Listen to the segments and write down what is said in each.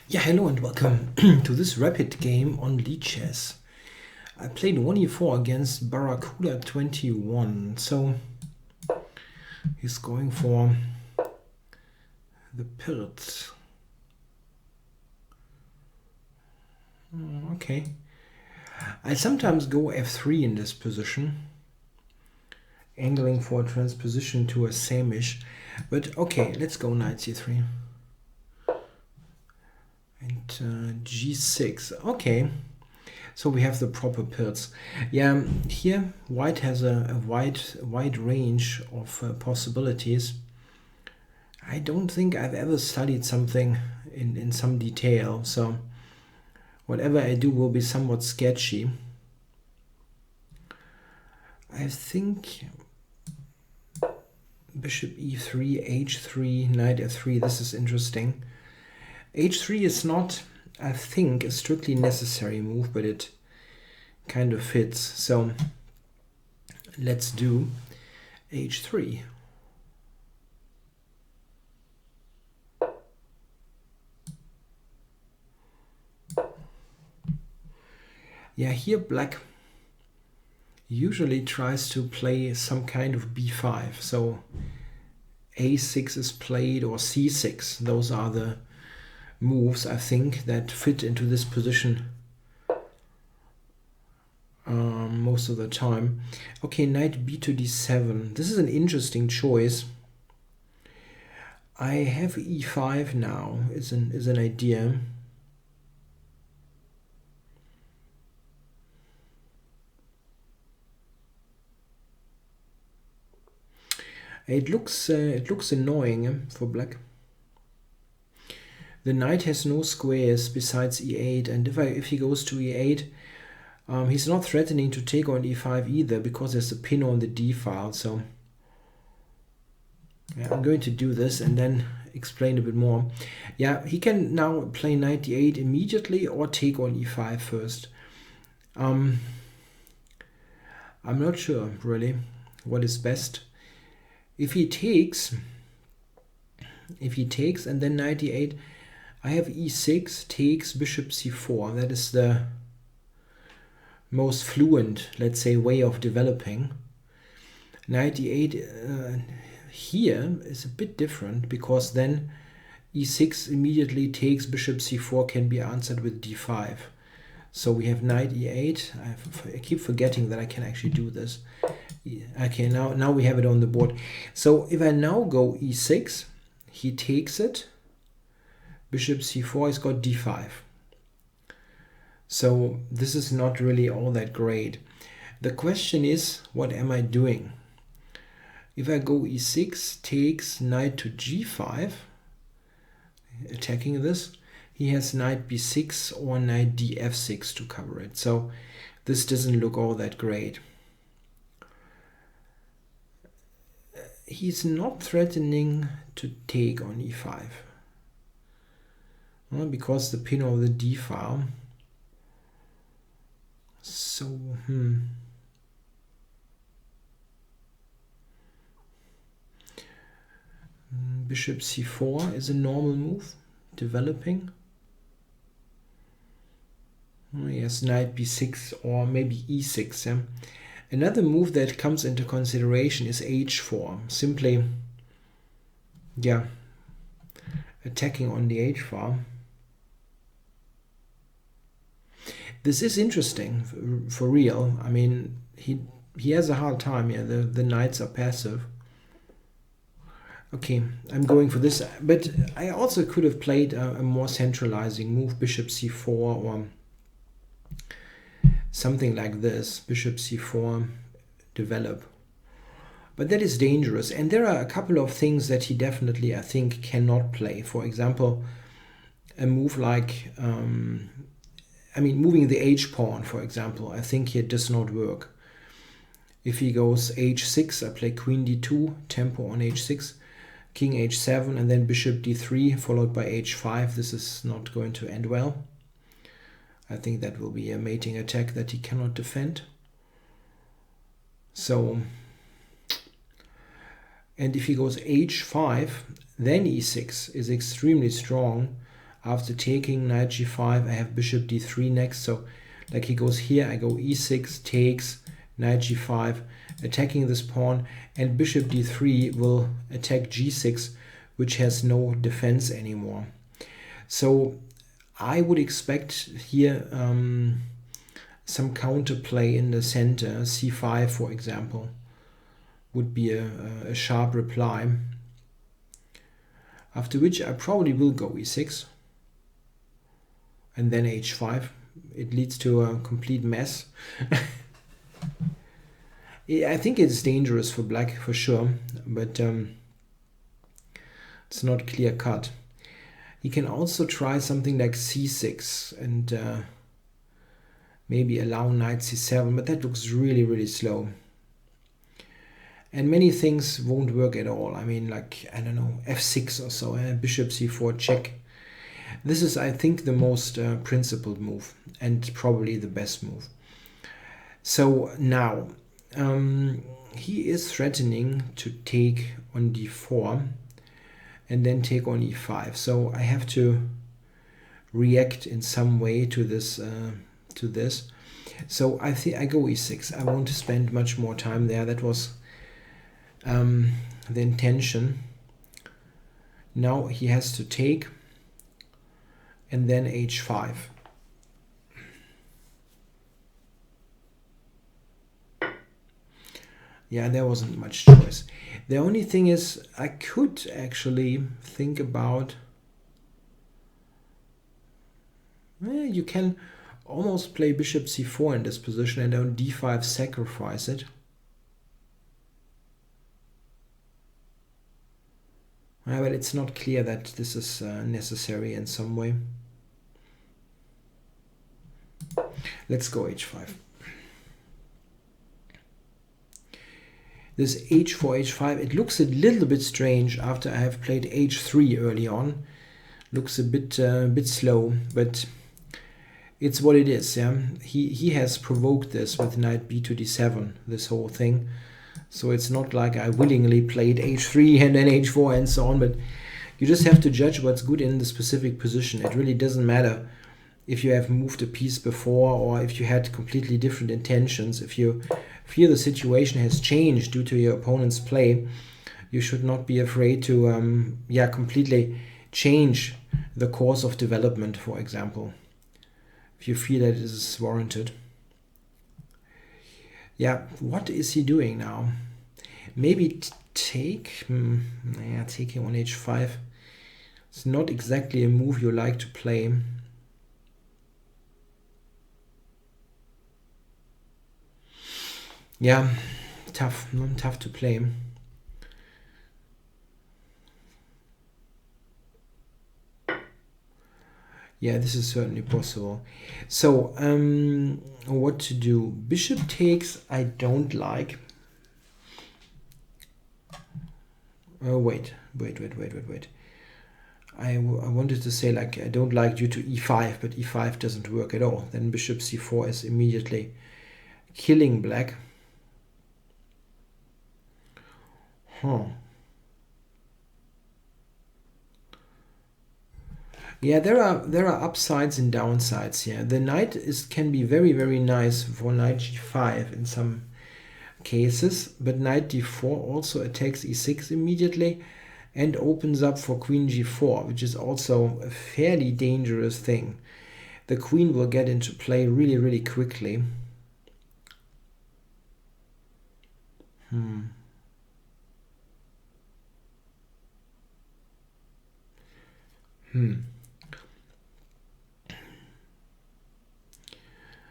Yeah, hello and welcome to this rapid game on lead chess. I played 1e4 against Baracuda21, so he's going for the Pirc. Okay. I sometimes go f3 in this position, angling for a transposition to a samish, but okay, let's go knight c3. And g6, okay. So we have the proper Pirc. Yeah, here white has a wide range of possibilities. I don't think I've ever studied something in some detail, so whatever I do will be somewhat sketchy. I think bishop e3, h3, knight f3, this is interesting. h3 is not, I think, a strictly necessary move, but it kind of fits. So let's do h3. Yeah, here black usually tries to play some kind of b5. So a6 is played or c6. Those are the moves, I think, that fit into this position most of the time. Okay, knight b to d7. This is an interesting choice. I have e5 now, is an idea. It looks annoying for black. The knight has no squares besides e8, and if he goes to e8, he's not threatening to take on e5 either because there's a pin on the d file. So yeah, I'm going to do this and then explain a bit more. Yeah, he can now play knight d8 immediately or take on e5 first. I'm not sure really what is best. If he takes and then knight d8, I have e6 takes bishop c4. That is the most fluent, let's say, way of developing. Knight d8 here is a bit different because then e6 immediately takes bishop c4, can be answered with d5. So we have knight e8. I keep forgetting that I can actually do this. Okay, now we have it on the board. So if I now go e6, he takes it. Bishop c4 has got d5. So this is not really all that great. The question is, what am I doing? If I go e6, takes knight to g5, attacking this, he has knight b6 or knight df6 to cover it. So this doesn't look all that great. He's not threatening to take on e5. Well, because the pin of the d file. So, Bishop c4 is a normal move, developing. Yes, knight b6 or maybe e6. Yeah? Another move that comes into consideration is h4. Simply, yeah, attacking on the h file. This is interesting for real. I mean, he has a hard time. Yeah, the knights are passive. Okay, I'm going for this, but I also could have played a more centralizing move, bishop c4 or something like this, bishop c4, develop. But that is dangerous, and there are a couple of things that he definitely, I think, cannot play. For example, a move like, moving the h-pawn, for example, I think here does not work. If he goes h6, I play queen d2, tempo on h6, king h7, and then bishop d3, followed by h5. This is not going to end well. I think that will be a mating attack that he cannot defend. So, and if he goes h5, then e6 is extremely strong. After taking knight g5, I have bishop d3 next. So like he goes here, I go e6, takes, knight g5, attacking this pawn, and bishop d3 will attack g6, which has no defense anymore. So I would expect here some counterplay in the center. c5, for example, would be a sharp reply. After which I probably will go e6 and then h5. It leads to a complete mess. I think it's dangerous for black for sure, but it's not clear cut. He can also try something like c6 and maybe allow knight c7, but that looks really, really slow. And many things won't work at all. I mean, like, I don't know, f6 or so, bishop c4 check. This is, I think, the most principled move and probably the best move. So now, he is threatening to take on d4 and then take on e5. So I have to react in some way to this. So I think I go e6. I won't spend much more time there. That was the intention. Now he has to take and then h5. Yeah, there wasn't much choice. The only thing is I could actually think about, you can almost play bishop c4 in this position and on d5 sacrifice it. But it's not clear that this is necessary in some way. Let's go h5. This h4, h5, it looks a little bit strange after I have played h3 early on. Looks a bit slow, but it's what it is. Yeah, he has provoked this with knight b to d7, this whole thing. So it's not like I willingly played h3 and then h4 and so on, but you just have to judge what's good in the specific position. It really doesn't matter if you have moved a piece before or if you had completely different intentions. If you feel the situation has changed due to your opponent's play, you should not be afraid to completely change the course of development, for example, if you feel that it is warranted. Yeah, what is he doing now? Maybe take. Taking on h5. It's not exactly a move you like to play. Yeah, tough to play. Yeah, this is certainly possible. So, what to do? Bishop takes, I don't like. Wait. I wanted to say, like, I don't like due to e5, but e5 doesn't work at all. Then bishop c4 is immediately killing black. Yeah, there are upsides and downsides here. The knight can be very, very nice for knight g5 in some cases, but knight d4 also attacks e6 immediately and opens up for queen g4, which is also a fairly dangerous thing. The queen will get into play really, really quickly.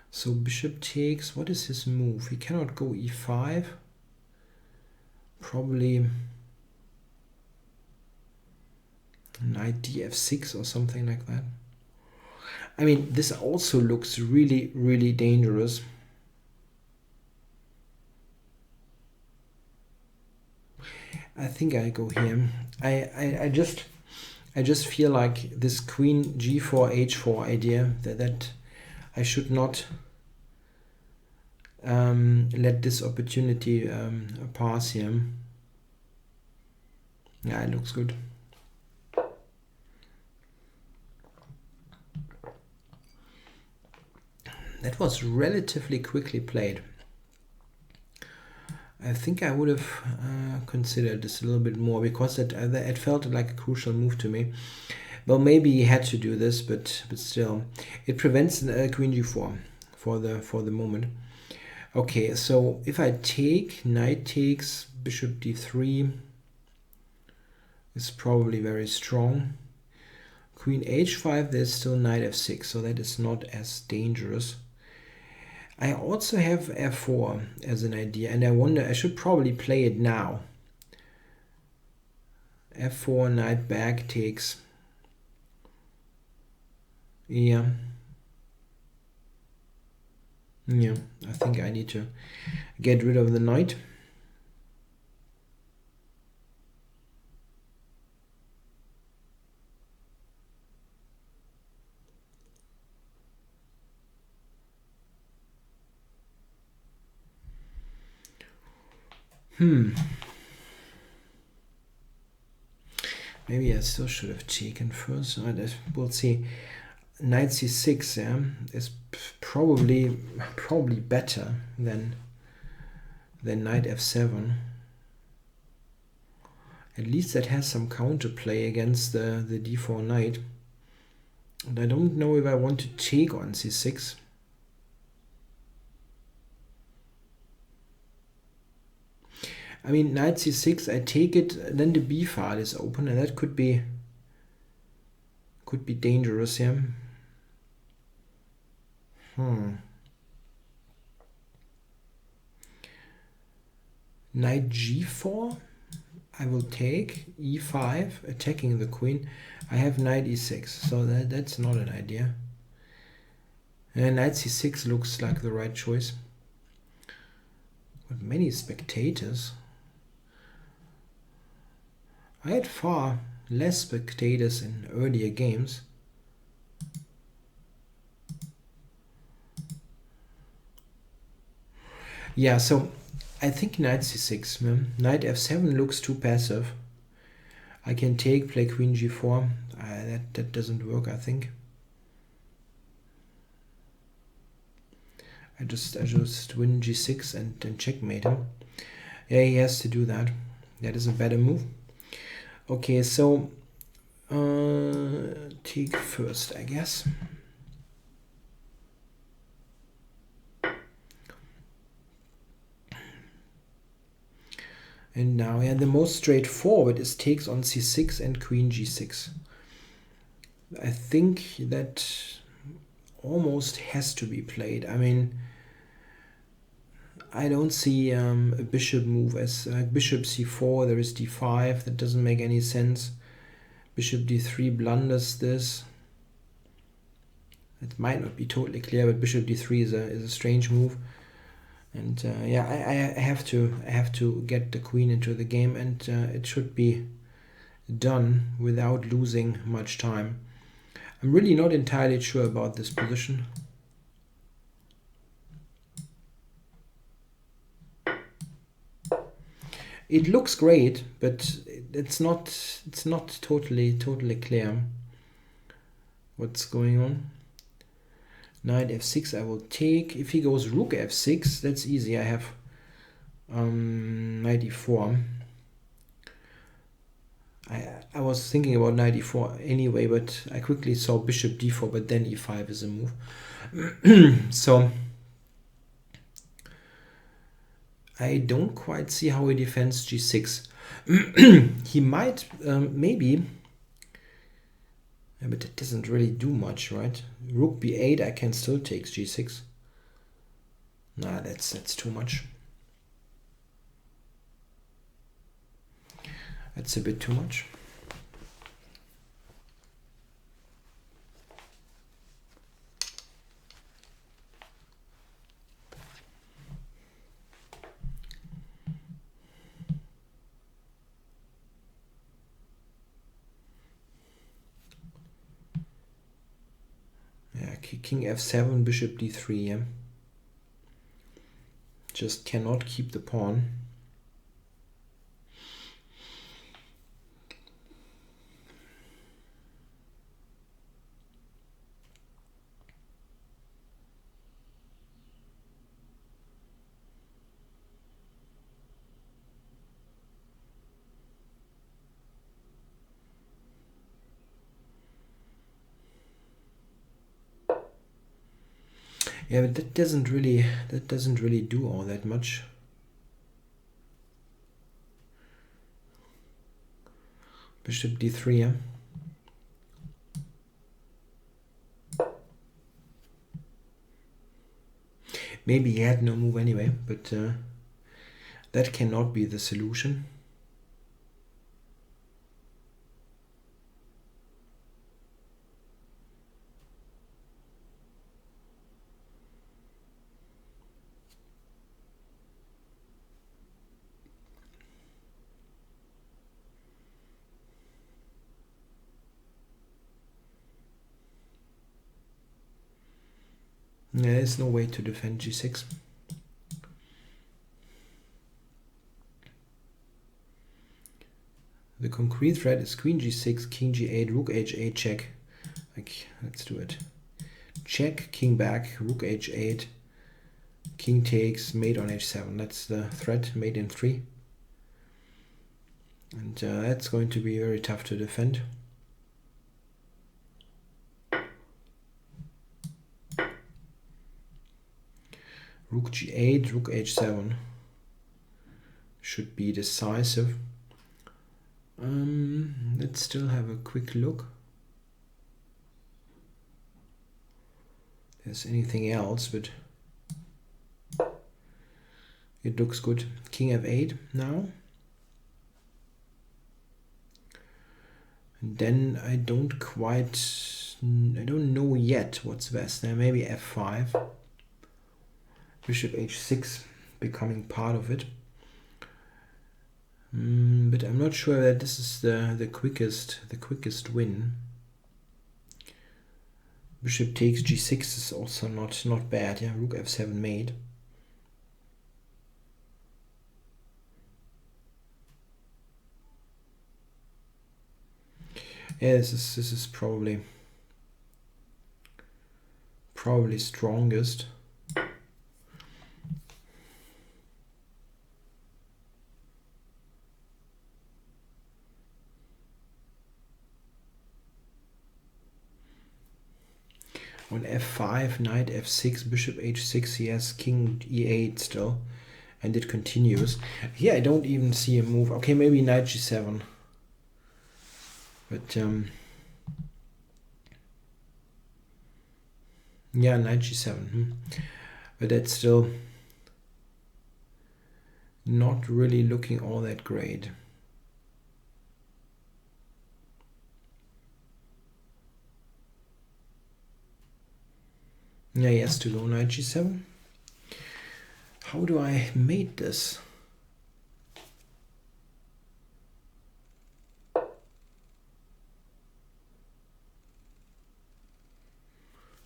So bishop takes. What is his move? He cannot go e5. Probably knight df6 or something like that. I mean, this also looks really, really dangerous. I think I go here. I just feel like this queen g4 h4 idea that I should not let this opportunity pass here. Yeah, it looks good. That was relatively quickly played. I think I would have considered this a little bit more, because it felt like a crucial move to me. Well, maybe he had to do this, but still, it prevents queen g4 for the moment. Okay, so if I take, knight takes, bishop d3 is probably very strong. Queen h5, there's still knight f6, so that is not as dangerous. I also have f4 as an idea, and I wonder, I should probably play it now. f4, knight back takes. Yeah. Yeah, I think I need to get rid of the knight. Maybe I still should have taken first. We'll see. Knight c6, yeah, is probably better than knight f7. At least that has some counterplay against the d4 knight. And I don't know if I want to take on c6. I mean, knight c6, I take it, then the b file is open, and that could be dangerous, yeah. Knight g4, I will take e5, attacking the queen. I have knight e6, so that's not an idea. And knight c6 looks like the right choice. But many spectators. I had far less spectators in earlier games. Yeah, so I think knight c6. Knight f7 looks too passive. I can take, play queen g4. That doesn't work, I think. I just win g6 and then checkmate him. Yeah, he has to do that. That is a better move. Okay, so take first, I guess. And now, yeah, the most straightforward is takes on c6 and queen g6. I think that almost has to be played. I mean, I don't see a bishop move as bishop c4, there is d5, that doesn't make any sense. Bishop d3 blunders this. It might not be totally clear, but bishop d3 is a strange move. And yeah, I have to get the queen into the game, and it should be done without losing much time. I'm really not entirely sure about this position. It looks great, but it's not totally clear what's going on. Knight f6 I will take. If he goes rook f6, that's easy. I have knight e4. I was thinking about knight e4 anyway, but I quickly saw bishop d4, but then e5 is a move. So I don't quite see how he defends g6. He might maybe, but it doesn't really do much, right? Rook b8, I can still take g6. Nah, that's too much. That's a bit too much. Yeah, king f7, bishop d3, yeah. Just cannot keep the pawn. Yeah, but that doesn't really do all that much. Bishop d3, yeah. Maybe he had no move anyway, but that cannot be the solution. There's no way to defend g6. The concrete threat is queen g6, king g8, rook h8, check. Like, let's do it. Check, king back, rook h8, king takes, mate on h7. That's the threat, mate in 3. And that's going to be very tough to defend. Rook g8, rook h7 should be decisive. Let's still have a quick look. There's anything else, but it looks good. King f8 now. And then I don't know yet what's best. Now maybe f5. Bishop h6 becoming part of it. But I'm not sure that this is the quickest win. Bishop takes g6 is also not bad. Yeah, rook f7 mate. Yeah, this is probably strongest. On f5, knight f6, bishop h6, he has king e8 still, and it continues. Here I don't even see a move. Okay, maybe knight g7. But yeah, knight g7. But that's still not really looking all that great. Yeah, he has to go knight g7. How do I mate this?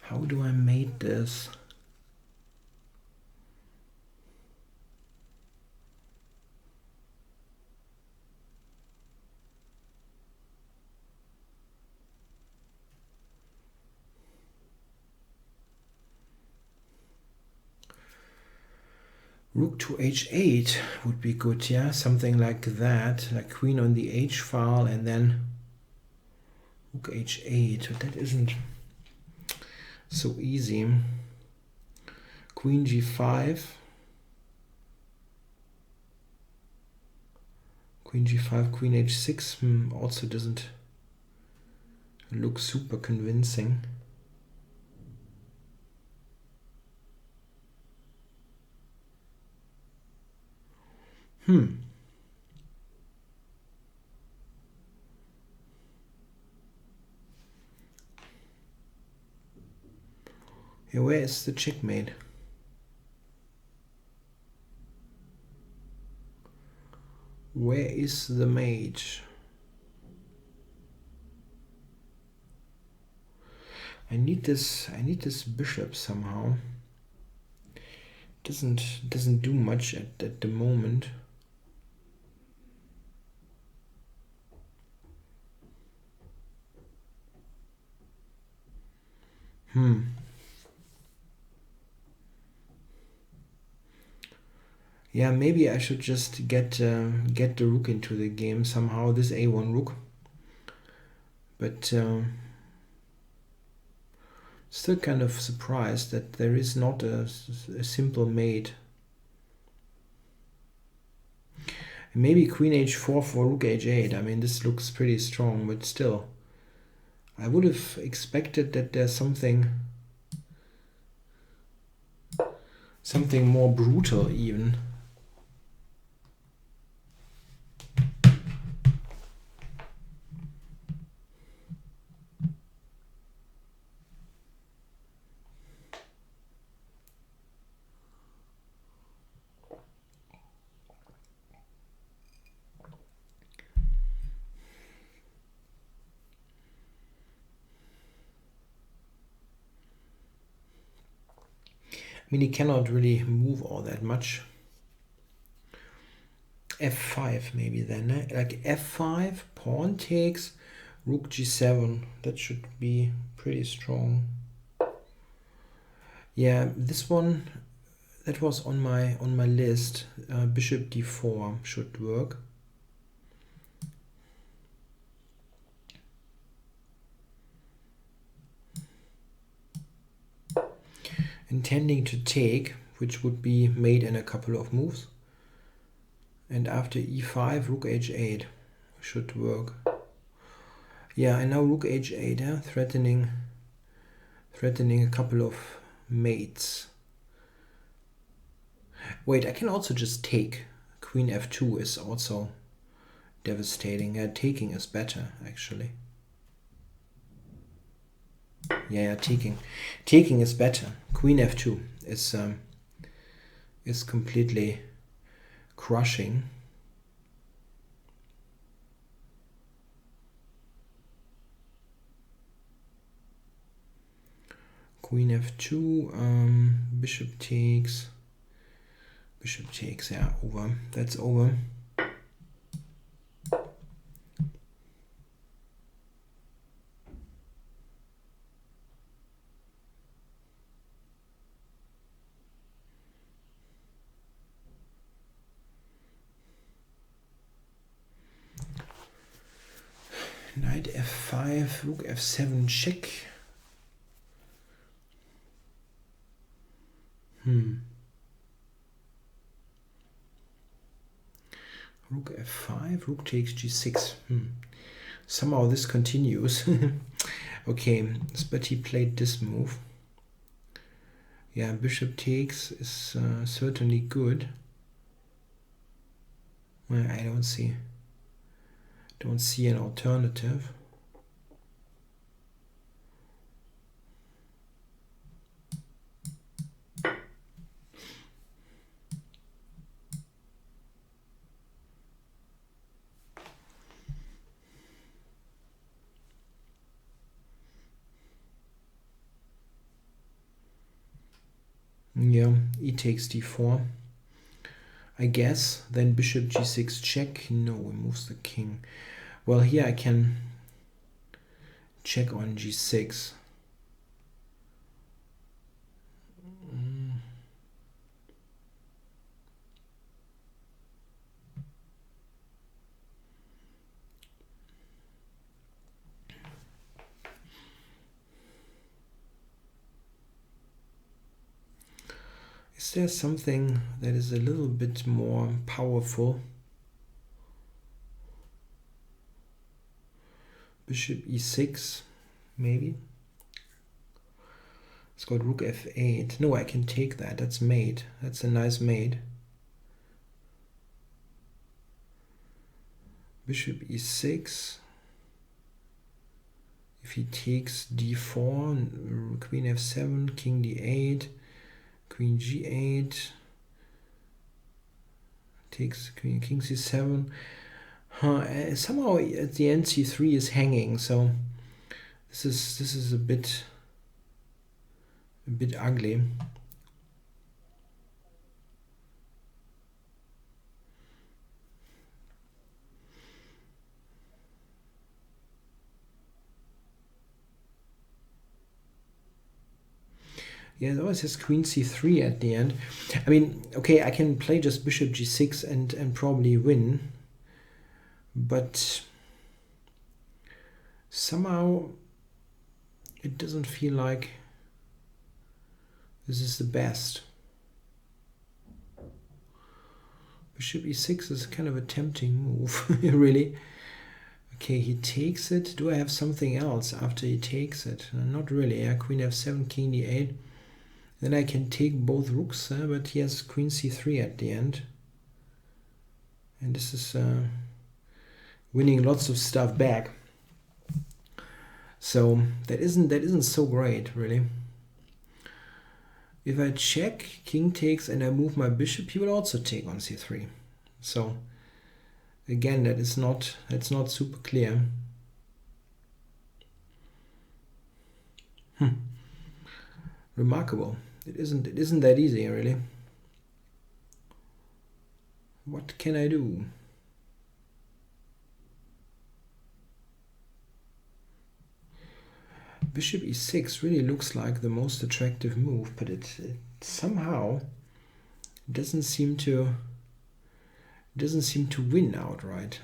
How do I mate this? Rook to h8 would be good, yeah, something like that, like queen on the h file and then rook h8, but that isn't so easy. Queen g5, queen g5, queen h6 also doesn't look super convincing. Yeah, where is the checkmate? Where is the mate? I need this bishop somehow. Doesn't do much at the moment. Yeah, maybe I should just get the rook into the game somehow. This a1 rook, but Still kind of surprised that there is not a simple mate. Maybe queen h4 for rook h8. I mean, this looks pretty strong, but still. I would have expected that there's something more brutal even. I mean, he cannot really move all that much. f5 maybe then, eh? Like f5, pawn takes, rook g7. That should be pretty strong. Yeah, this one, that was on my list. Bishop d4 should work. Intending to take, which would be made in a couple of moves. And after e5, rook h8 should work. Yeah, and now rook h8, threatening a couple of mates. Wait, I can also just take. Queen f2 is also devastating. Taking is better, actually. Yeah, taking is better. Queen f2 is completely crushing. Queen f2, bishop takes. Yeah, over. That's over. Knight f5, rook f7, check. Rook f5, rook takes g6. Somehow this continues. Okay, but he played this move. Yeah, bishop takes is certainly good. Well, I don't see an alternative. Yeah, e takes d4. I guess then bishop g6 check. No, he moves the king. Well, here I can check on g6. Is there something that is a little bit more powerful? Bishop e6, maybe. It's got rook f8. No, I can take that. That's mate. That's a nice mate. Bishop e6. If he takes d4, queen f7, king d8, queen g8, takes queen, king c7. Somehow at the end c3 is hanging, so this is a bit ugly. Yeah, it always has queen c3 at the end. I mean, okay, I can play just bishop g6 and probably win, but somehow it doesn't feel like This is the best. Bishop e6 is kind of a tempting move, really. Okay, he takes it. Do I have something else after he takes it? Not really. Yeah, queen f7, king d8. Then I can take both rooks, but he has queen c3 at the end. And this is winning lots of stuff back. So that isn't so great, really. If I check, king takes, and I move my bishop, he will also take on c3. So again, that's not super clear. Remarkable. It isn't that easy, really. What can I do? Bishop e6 really looks like the most attractive move, but it somehow doesn't seem to win outright.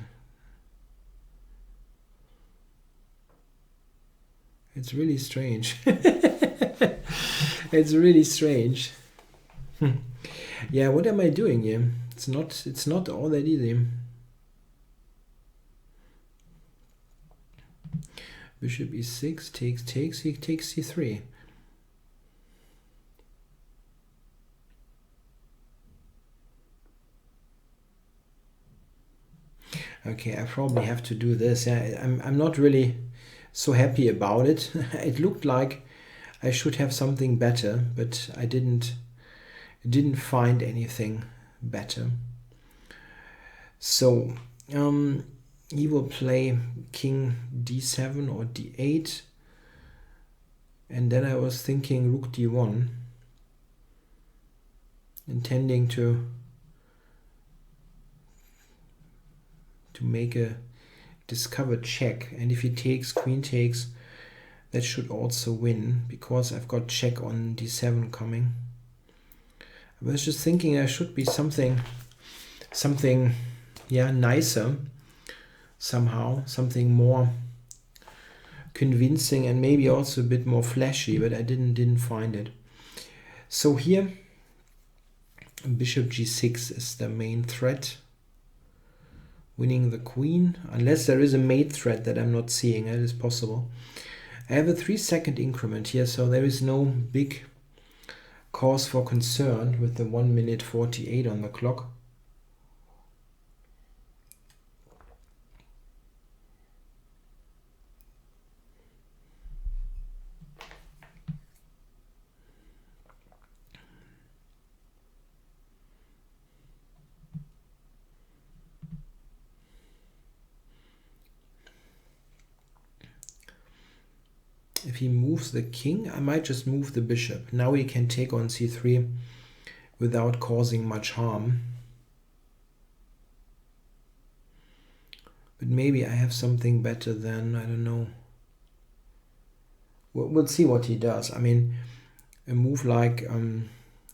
It's really strange. It's really strange. Yeah, what am I doing here? It's not all that easy. Bishop e6 takes, he takes c3. Okay, I probably have to do this. Yeah, I'm not really so happy about it. It looked like I should have something better, but I didn't find anything better. So he will play king d7 or d8, and then I was thinking rook d1, intending to make a discovered check, and if he takes, queen takes, that should also win, because I've got check on d7 coming. I was just thinking there should be something yeah, nicer somehow, something more convincing and maybe also a bit more flashy, but I didn't find it. So here bishop g6 is the main threat, winning the queen, unless there is a mate threat that I'm not seeing. That is possible. I have a 3-second increment here, so there is no big cause for concern with the 1 minute 48 on the clock. If he moves the king, I might just move the bishop. Now he can take on c3 without causing much harm. But maybe I have something better than, I don't know. We'll see what he does. I mean, a move like,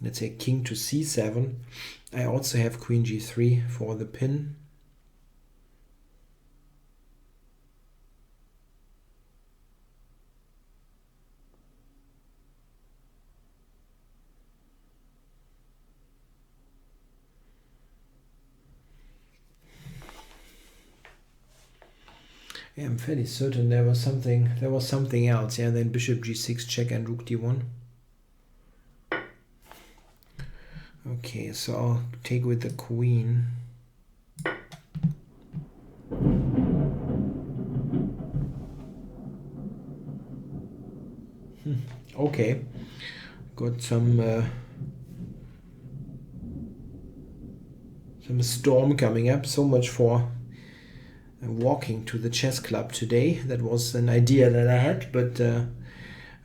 let's say, king to c7. I also have queen g3 for the pin. Yeah, I'm fairly certain there was something else. Yeah, then bishop g6 check and rook d1. Okay, so I'll take with the queen. Okay, got some storm coming up. So much for walking to the chess club today. That was an idea that I had, but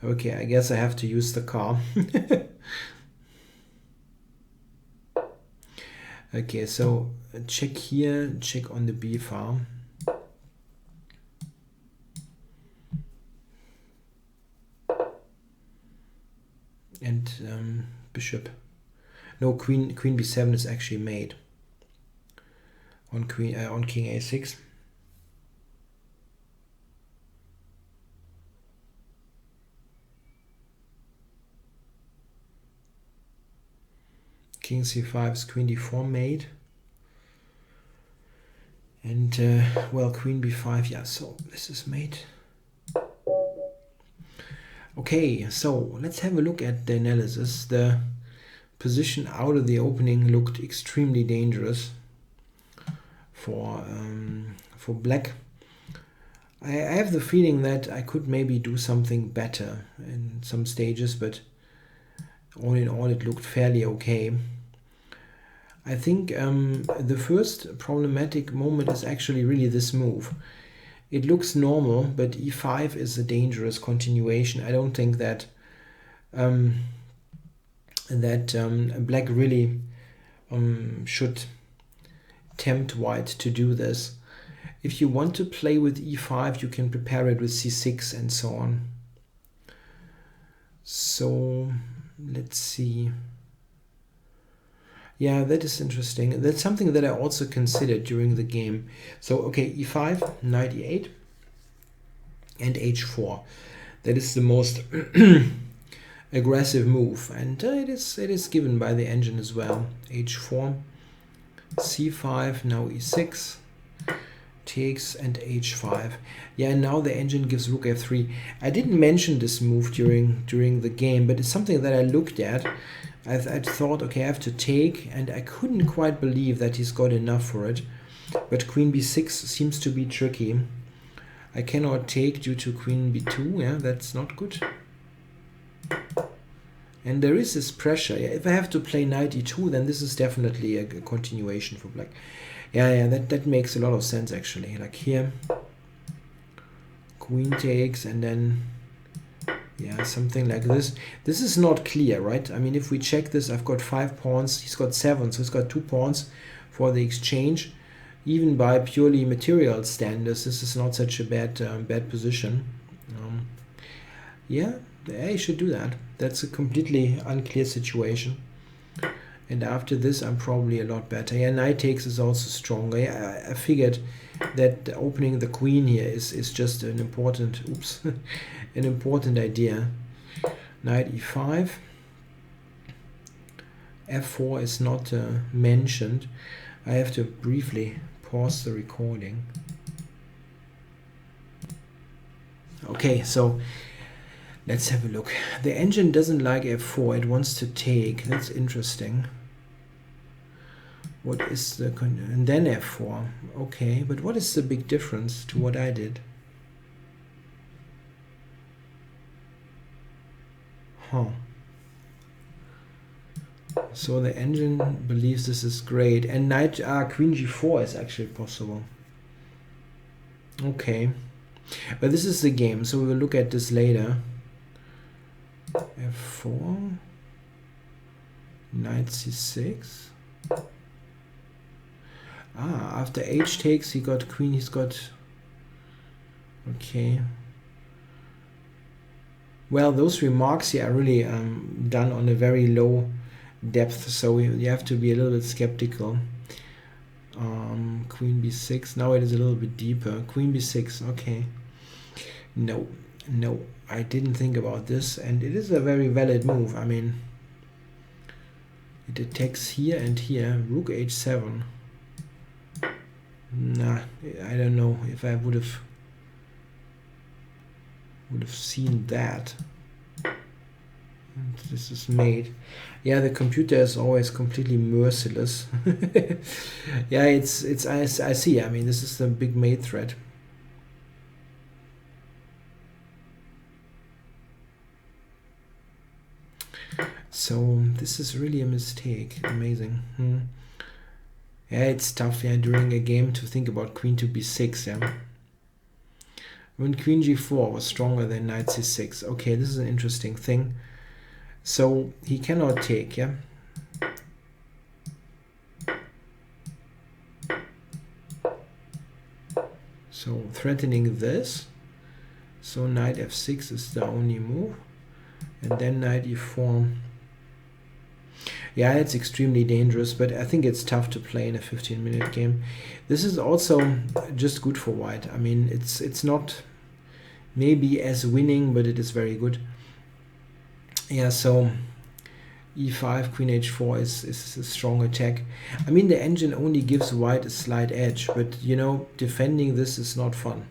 okay, I guess I have to use the car. Okay, so check here, check on the b file. And bishop. No, queen b7 is actually made on king a6. King c5 is queen d4 mate. And well, queen b5, yeah, so this is mate. Okay, so let's have a look at the analysis. The position out of the opening looked extremely dangerous for black. I have the feeling that I could maybe do something better in some stages, but all in all it looked fairly okay. I think the first problematic moment is actually really this move. It looks normal, but e5 is a dangerous continuation. I don't think that black really should tempt white to do this. If you want to play with e5, you can prepare it with c6 and so on. So let's see. Yeah, that is interesting. That's something that I also considered during the game. So, okay, e5, knight e8, and h4. That is the most aggressive move, and it is given by the engine as well. h4, c5, now e6, takes, and h5. Yeah, and now the engine gives rook f3. I didn't mention this move during the game, but it's something that I looked at. I thought, okay, I have to take, and I couldn't quite believe that he's got enough for it. But queen b6 seems to be tricky. I cannot take due to queen b2, yeah, that's not good. And there is this pressure. Yeah, if I have to play knight e2, then this is definitely a continuation for black. Yeah, that makes a lot of sense actually. Like here, queen takes, and then yeah, something like this. This is not clear, right? I mean, if we check this, I've got 5 pawns, he's got 7, so he's got 2 pawns for the exchange. Even by purely material standards, this is not such a bad position. Yeah, I should do that. That's a completely unclear situation. And after this, I'm probably a lot better. Yeah, knight takes is also stronger. Yeah, I figured that opening the queen here is just an important, oops, an important idea. Knight e5. f4 is not mentioned. I have to briefly pause the recording. Okay, so let's have a look. The engine doesn't like f4, it wants to take. That's interesting. What is the and then f4. Okay, but what is the big difference to what I did? Huh. So the engine believes this is great, and knight queen g4 is actually possible. Okay, but this is the game, so we will look at this later. f4, knight c6. After h takes, he got queen, he's got... Okay. Well, those remarks here are really done on a very low depth, so you have to be a little bit skeptical. Queen b6, now it is a little bit deeper. Queen b6, okay. No, I didn't think about this, and it is a very valid move. I mean, it attacks here and here. Rook h7. Nah, I don't know if I would have seen that. And this is mate. Yeah, the computer is always completely merciless. Yeah, I see. I mean, this is the big mate threat. So this is really a mistake. Amazing. Yeah, it's tough, yeah, during a game to think about queen to b6, yeah. When queen g4 was stronger than knight c6. Okay, this is an interesting thing. So he cannot take, yeah. So threatening this. So knight f6 is the only move. And then knight e4. Yeah, it's extremely dangerous, but I think it's tough to play in a 15-minute game. This is also just good for white. I mean, it's not maybe as winning, but it is very good. Yeah, so e5, queen h4 is a strong attack. I mean, the engine only gives white a slight edge, but you know, defending this is not fun.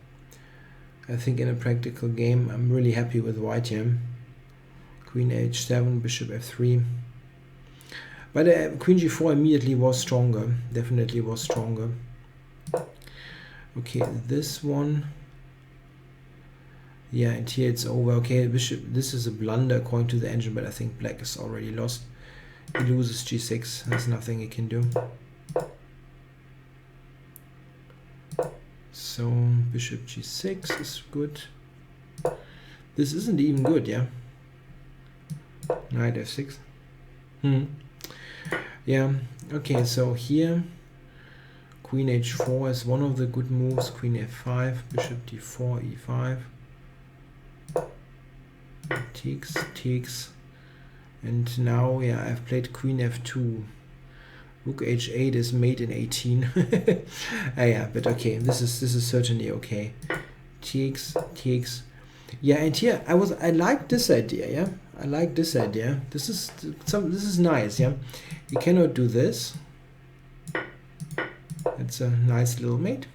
I think in a practical game, I'm really happy with white here. Queen h7, bishop f3. But queen g4 immediately was stronger, definitely was stronger. Okay, this one. Yeah, and here it's over. Okay, bishop, this is a blunder according to the engine, but I think black is already lost. He loses g6, there's nothing he can do. So bishop g6 is good. This isn't even good, yeah. Knight f6. Yeah, okay, so here queen h4 is one of the good moves. Queen f5, bishop d4, e5. Takes. And now, yeah, I've played queen f2. Rook h8 is mate in 18. Yeah, but okay, this is certainly okay. Takes. Yeah, and here I like this idea. Yeah, I like this idea. This is nice. Yeah, you cannot do this. It's a nice little mate.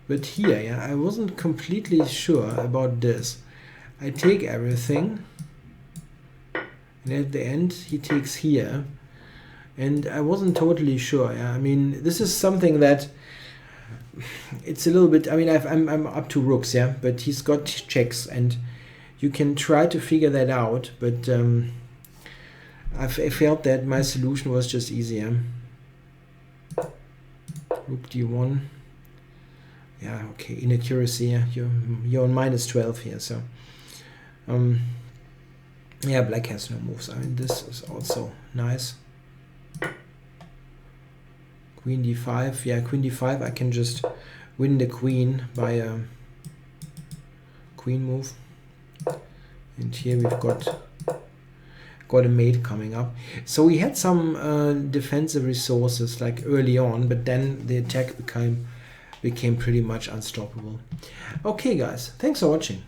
But here, yeah, I wasn't completely sure about this. I take everything, and at the end he takes here, and I wasn't totally sure. Yeah? I mean, this is something that it's a little bit. I mean, I'm up to rooks, yeah, but he's got checks, and you can try to figure that out. But I felt that my solution was just easier. Rook d1. Yeah, okay, inaccuracy. Yeah, you're on -12 here, so. Yeah, black has no moves. I mean, this is also nice. Queen d5. Yeah, queen d5. I can just win the queen by a queen move. And here we've got a mate coming up. So we had some defensive resources like early on, but then the attack became pretty much unstoppable. Okay, guys, thanks for watching.